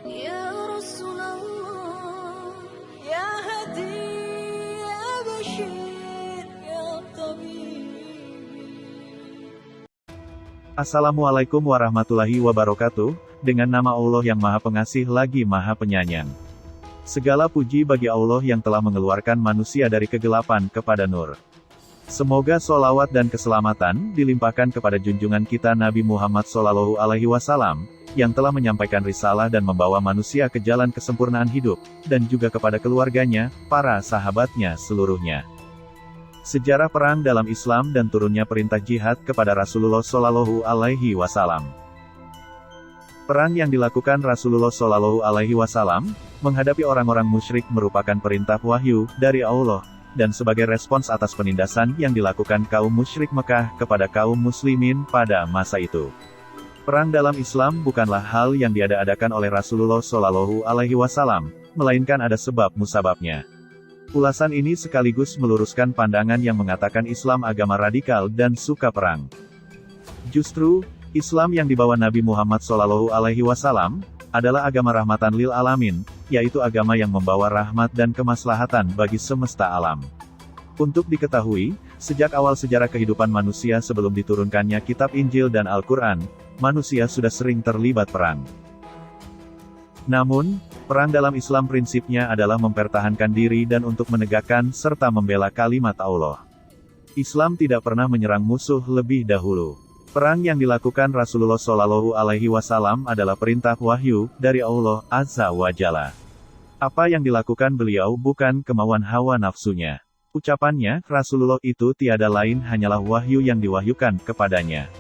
يا رسول الله يا هدي يا بشير يا طبيب. Assalamualaikum warahmatullahi wabarakatuh, dengan nama Allah yang Maha Pengasih lagi Maha Penyayang. Segala puji bagi Allah yang telah mengeluarkan manusia dari kegelapan kepada nur. Semoga solawat dan keselamatan dilimpahkan kepada junjungan kita Nabi Muhammad SAW, yang telah menyampaikan risalah dan membawa manusia ke jalan kesempurnaan hidup, dan juga kepada keluarganya, para sahabatnya seluruhnya. Sejarah perang dalam Islam dan turunnya perintah jihad kepada Rasulullah SAW. Perang yang dilakukan Rasulullah SAW menghadapi orang-orang musyrik merupakan perintah wahyu dari Allah, dan sebagai respons atas penindasan yang dilakukan kaum musyrik Mekah kepada kaum muslimin pada masa itu. Perang dalam Islam bukanlah hal yang diada-adakan oleh Rasulullah SAW, melainkan ada sebab musababnya. Ulasan ini sekaligus meluruskan pandangan yang mengatakan Islam agama radikal dan suka perang. Justru, Islam yang dibawa Nabi Muhammad SAW adalah agama rahmatan lil alamin, yaitu agama yang membawa rahmat dan kemaslahatan bagi semesta alam. Untuk diketahui, sejak awal sejarah kehidupan manusia sebelum diturunkannya kitab Injil dan Al-Quran, manusia sudah sering terlibat perang. Namun, perang dalam Islam prinsipnya adalah mempertahankan diri dan untuk menegakkan serta membela kalimat Allah. Islam tidak pernah menyerang musuh lebih dahulu. Perang yang dilakukan Rasulullah SAW adalah perintah wahyu dari Allah Azza wa Jalla. Apa yang dilakukan beliau bukan kemauan hawa nafsunya. Ucapannya, Rasulullah itu tiada lain hanyalah wahyu yang diwahyukan kepadanya.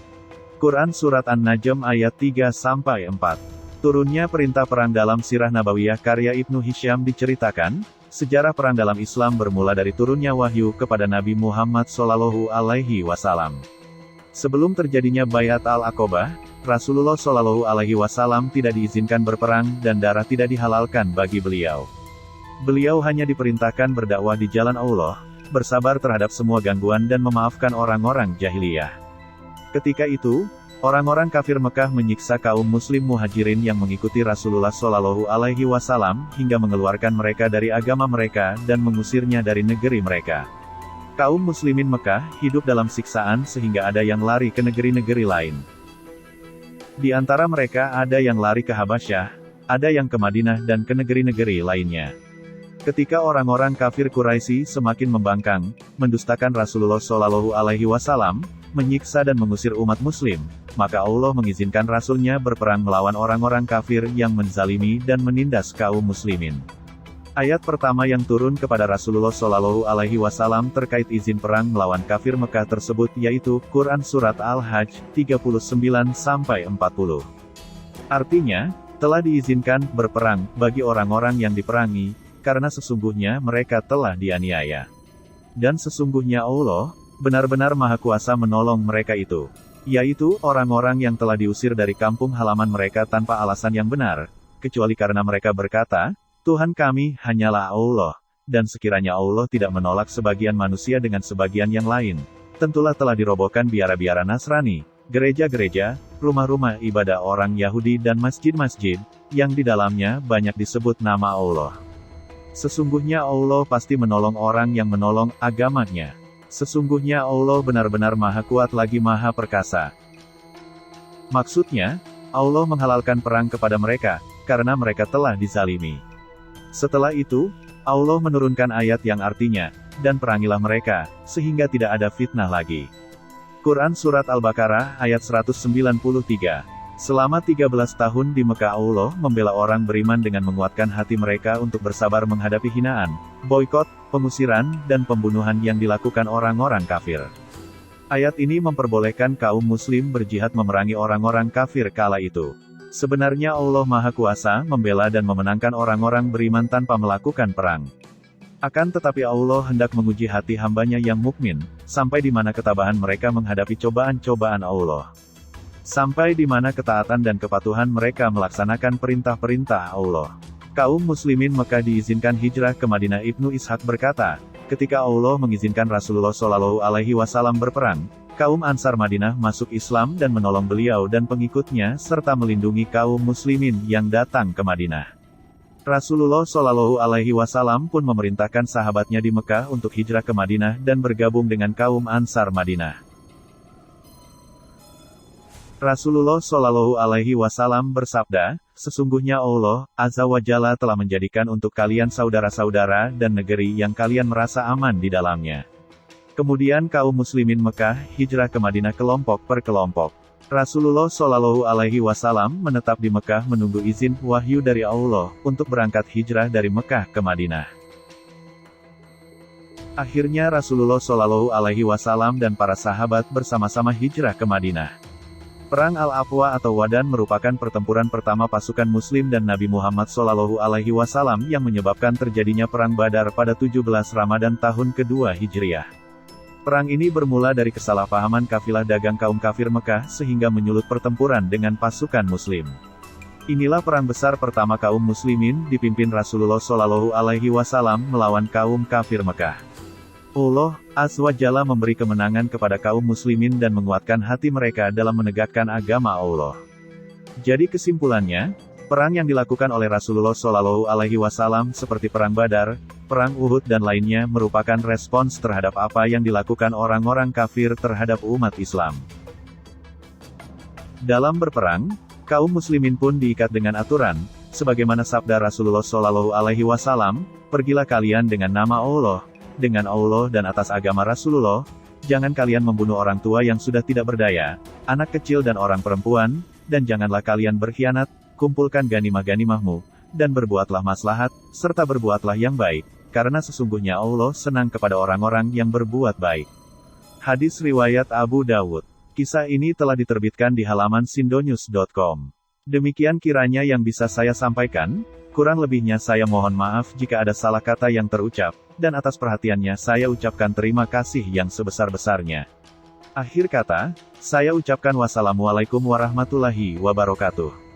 Quran Surat An-Najm ayat 3-4. Turunnya perintah perang dalam Sirah Nabawiyah karya Ibnu Hisham diceritakan, sejarah perang dalam Islam bermula dari turunnya wahyu kepada Nabi Muhammad SAW. Sebelum terjadinya Bayat Al-Aqobah, Rasulullah SAW tidak diizinkan berperang dan darah tidak dihalalkan bagi beliau. Beliau hanya diperintahkan berdakwah di jalan Allah, bersabar terhadap semua gangguan dan memaafkan orang-orang jahiliyah. Ketika itu, orang-orang kafir Mekah menyiksa kaum muslim muhajirin yang mengikuti Rasulullah SAW hingga mengeluarkan mereka dari agama mereka dan mengusirnya dari negeri mereka. Kaum muslimin Mekah hidup dalam siksaan sehingga ada yang lari ke negeri-negeri lain. Di antara mereka ada yang lari ke Habasyah, ada yang ke Madinah dan ke negeri-negeri lainnya. Ketika orang-orang kafir Quraisy semakin membangkang, mendustakan Rasulullah SAW, menyiksa dan mengusir umat muslim, maka Allah mengizinkan Rasul-Nya berperang melawan orang-orang kafir yang menzalimi dan menindas kaum muslimin. Ayat pertama yang turun kepada Rasulullah SAW terkait izin perang melawan kafir Mekah tersebut yaitu Quran Surat Al-Hajj 39-40. Artinya, telah diizinkan berperang bagi orang-orang yang diperangi, karena sesungguhnya mereka telah dianiaya. Dan sesungguhnya Allah benar-benar Maha Kuasa menolong mereka itu, yaitu orang-orang yang telah diusir dari kampung halaman mereka tanpa alasan yang benar, kecuali karena mereka berkata, Tuhan kami hanyalah Allah, dan sekiranya Allah tidak menolak sebagian manusia dengan sebagian yang lain, tentulah telah dirobohkan biara-biara Nasrani, gereja-gereja, rumah-rumah ibadah orang Yahudi dan masjid-masjid, yang di dalamnya banyak disebut nama Allah. Sesungguhnya Allah pasti menolong orang yang menolong agamanya. Sesungguhnya Allah benar-benar Maha Kuat lagi Maha Perkasa. Maksudnya, Allah menghalalkan perang kepada mereka, karena mereka telah dizalimi. Setelah itu, Allah menurunkan ayat yang artinya, dan perangilah mereka, sehingga tidak ada fitnah lagi. Quran Surat Al-Baqarah ayat 193. Selama 13 tahun di Mekah Allah membela orang beriman dengan menguatkan hati mereka untuk bersabar menghadapi hinaan, boikot, pengusiran, dan pembunuhan yang dilakukan orang-orang kafir. Ayat ini memperbolehkan kaum muslim berjihad memerangi orang-orang kafir kala itu. Sebenarnya Allah Maha Kuasa membela dan memenangkan orang-orang beriman tanpa melakukan perang. Akan tetapi Allah hendak menguji hati hambanya yang mukmin, sampai di mana ketabahan mereka menghadapi cobaan-cobaan Allah. Sampai di mana ketaatan dan kepatuhan mereka melaksanakan perintah-perintah Allah. Kaum muslimin Mekah diizinkan hijrah ke Madinah. Ibnu Ishaq berkata, ketika Allah mengizinkan Rasulullah SAW berperang, Kaum Ansar Madinah masuk Islam dan menolong beliau dan pengikutnya serta melindungi kaum muslimin yang datang ke Madinah. Rasulullah Shallallahu Alaihi Wasallam pun memerintahkan sahabatnya di Mekah untuk hijrah ke Madinah dan bergabung dengan kaum Ansar Madinah. Rasulullah Shallallahu Alaihi Wasallam bersabda, "Sesungguhnya Allah Azza wa Jalla telah menjadikan untuk kalian saudara-saudara dan negeri yang kalian merasa aman di dalamnya." Kemudian kaum muslimin Mekah hijrah ke Madinah kelompok per kelompok. Rasulullah Shallallahu Alaihi Wasallam menetap di Mekah menunggu izin wahyu dari Allah untuk berangkat hijrah dari Mekah ke Madinah. Akhirnya Rasulullah Shallallahu Alaihi Wasallam dan para sahabat bersama-sama hijrah ke Madinah. Perang Al-Aqwa atau Wadan merupakan pertempuran pertama pasukan Muslim dan Nabi Muhammad Shallallahu Alaihi Wasallam yang menyebabkan terjadinya Perang Badar pada 17 Ramadan tahun kedua Hijriah. Perang ini bermula dari kesalahpahaman kafilah dagang kaum kafir Mekah sehingga menyulut pertempuran dengan pasukan Muslim. Inilah perang besar pertama kaum Muslimin dipimpin Rasulullah Shallallahu Alaihi Wasallam melawan kaum kafir Mekah. Allah Azza wa Jalla memberi kemenangan kepada kaum Muslimin dan menguatkan hati mereka dalam menegakkan agama Allah. Jadi kesimpulannya, perang yang dilakukan oleh Rasulullah Shallallahu Alaihi Wasallam seperti Perang Badar, Perang Uhud dan lainnya merupakan respons terhadap apa yang dilakukan orang-orang kafir terhadap umat Islam. Dalam berperang, kaum muslimin pun diikat dengan aturan, sebagaimana sabda Rasulullah Shallallahu Alaihi Wasallam, "Pergilah kalian dengan nama Allah, dengan Allah dan atas agama Rasulullah, jangan kalian membunuh orang tua yang sudah tidak berdaya, anak kecil dan orang perempuan, dan janganlah kalian berkhianat, kumpulkan ganimah-ganimahmu, dan berbuatlah maslahat, serta berbuatlah yang baik. Karena sesungguhnya Allah senang kepada orang-orang yang berbuat baik." Hadis riwayat Abu Dawud. Kisah ini telah diterbitkan di halaman sindonews.com. Demikian kiranya yang bisa saya sampaikan, kurang lebihnya saya mohon maaf jika ada salah kata yang terucap, dan atas perhatiannya saya ucapkan terima kasih yang sebesar-besarnya. Akhir kata, saya ucapkan wassalamualaikum warahmatullahi wabarakatuh.